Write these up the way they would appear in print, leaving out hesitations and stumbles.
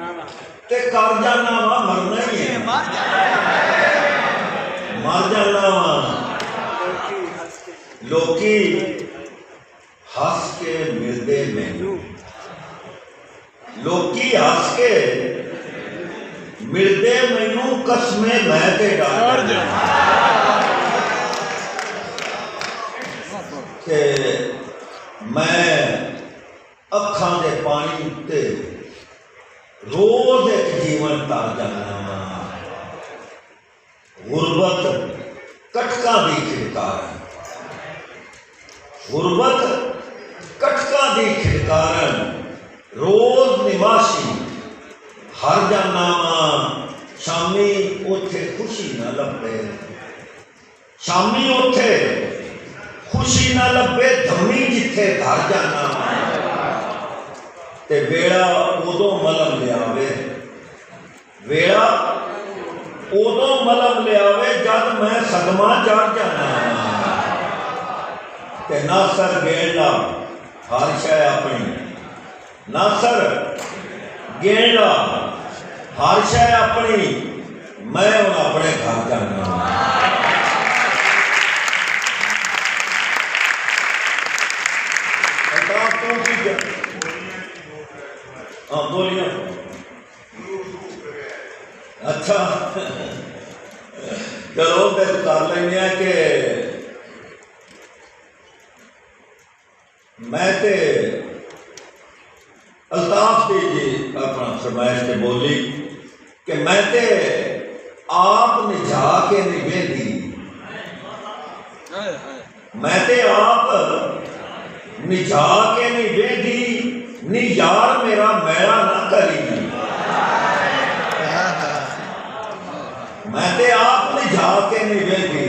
ते कर जाना वा, मरना ही है, मर जाना वा। लोकी हस के मिलते मैनू, लोकी हस के मिलते मैनू, कसमे मैं ते डर के मैं अखां दे पानी उत्ते रोज एक जीवन तर जाना वा। गुरबत कटका दी खिड़कारन, गुरबत कटका दी खिड़कारन, रोज निवासी हर जाना वा। शामी उथे खुशी न लभे, शामी उथे खुशी न लभे, धमी जिथे घर जाना वा। ते वेड़ा उदों मलम लियावे, वेड़ा उदों मलम लियावे जब मैं सदमा चढ़ जाना। ते नासर गेंडा हर शय अपनी, नासर गेंडा हर शय अपनी, मैं हुण अपने घर जाना। हाँ बोलिए। अच्छा चलो फिर कर लेंगे कि मैं ते अल्ताफ जी अपना फरमाइश से बोली कि मैं ते आप निजा के नहीं बेदी, मैं ते आप निजा के नहीं बेदी, नी यार मेरा मैला ना करी। मैं ते आप निजा के नहीं बेदी,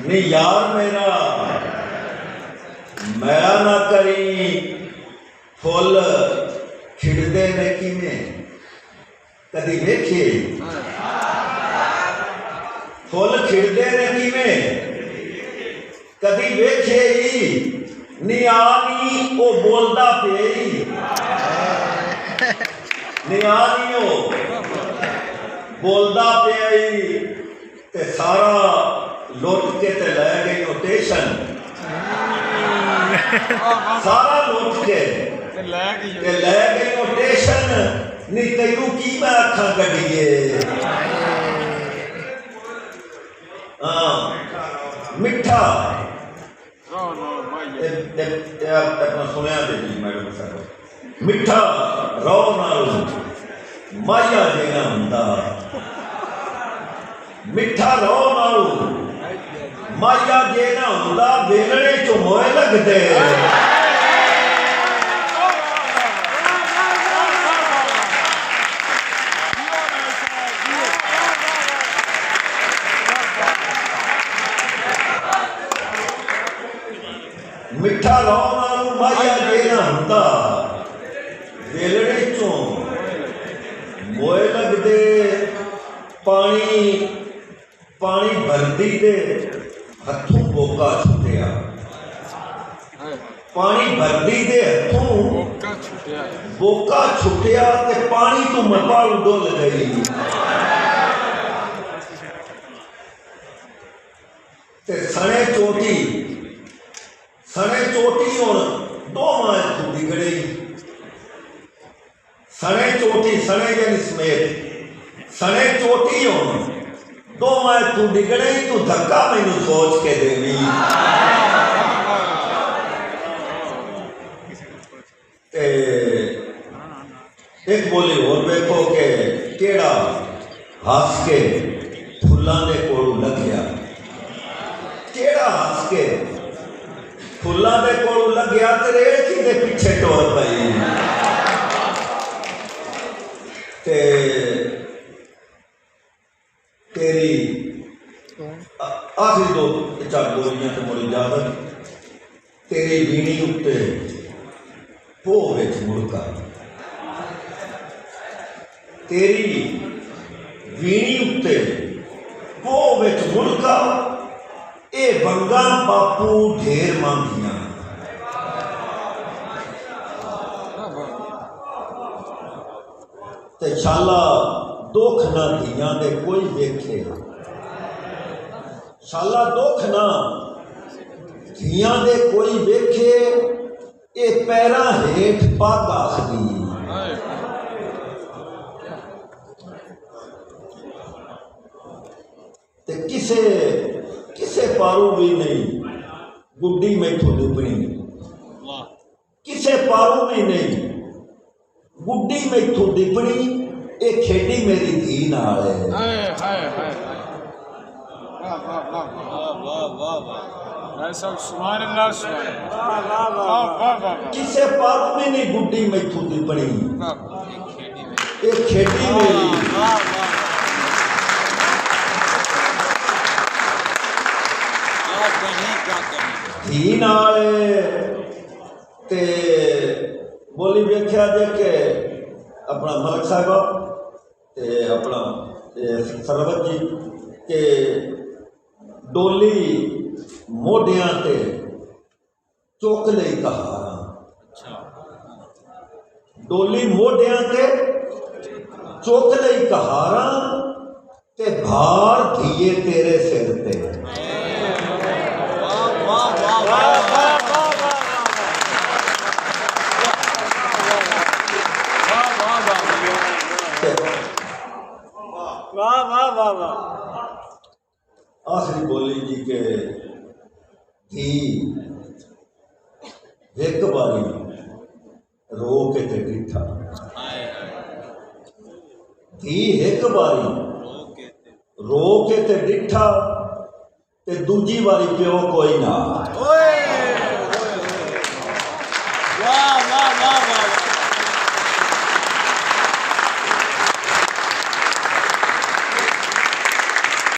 नी यार मेरा मैला ना करी। फुल खिड़दे ने किवें कदी वेखे, फुल खिड़दे ने किवें कदी वेखे ही। नियानी वो बोलता पे, नियानी वो बोलता पे, ते सारा लुट के ते लै गई नोटेशन, सारा लुट के ते लै गई नोटेशन। नी तैनू की मैं अखां कढीए। हाँ मिठा सुनिया मैडम साहब, मिठा रो नाल माया देना हुंदा, मिठा रो नाल माया देना हुंदा, वेलणे चो मोए लगदे। मिठा रो नाल माया देना हुंदा, वेलणे चो मोए लगदे। पानी पानी भरदी दे हथों बोका छुटिया, पानी भरदी दे हथों बोका छुटिया, ते पानी तो मपा डुल गई। ते सने चोटी, सने चोटी हुण दो मां तू बिगड़े, सने चोटी सने यानी समेत, सने चोटी हुण दो मां तू बिगड़े, तू धक्का मैनू सोच के देवी। ते एक बोली होर वेखो कि केड़ा हस के फुल्लां दे कोल लग्या, केड़ा हस के फुल्लां दे कोल लग्या, ते रेड़ किहदे पिछे टोर पई। ते तेरी आखिरी दो चार बोलियां तो मुड़ी इजाजत। तेरी बीणी उत्ते भोग विच मुड़का, तेरी बीणी उत्ते भोग विच मुड़का, ये बंगा बापू ढेर मंगियां। ते शाला दुख ना धियां दे कोई वेखे, शाला दुख ना धियां दे कोई वेखे, ये पैरां हेठ पग आखदी। ते किसे किसे पारू भी नहीं गुड्डी मैथों दुपनी, किसे पारू भी नहीं गुड्डी मैथों दिपनी, ये खेडी मेरी धी नाल है। किसे पारू भी नहीं गुड्डी मैथों दिपनी, ये खेडी मेरी धी नाल ते बोली वेख्या जे के अपना मलक साहब ते अपना सरवत जी के डोली मोढियां ते चुक लई कहारा, डोली मोढियां ते चुक लई कहारा, ते भार धीए तेरे सिर ते। आखिरी बोली जी के धी एक बारी रो के ते डिठा, धी एक बारी रो के ते डिठा, ते दूजी बारी प्यो कोई ना। वाह वाह वाह वाह।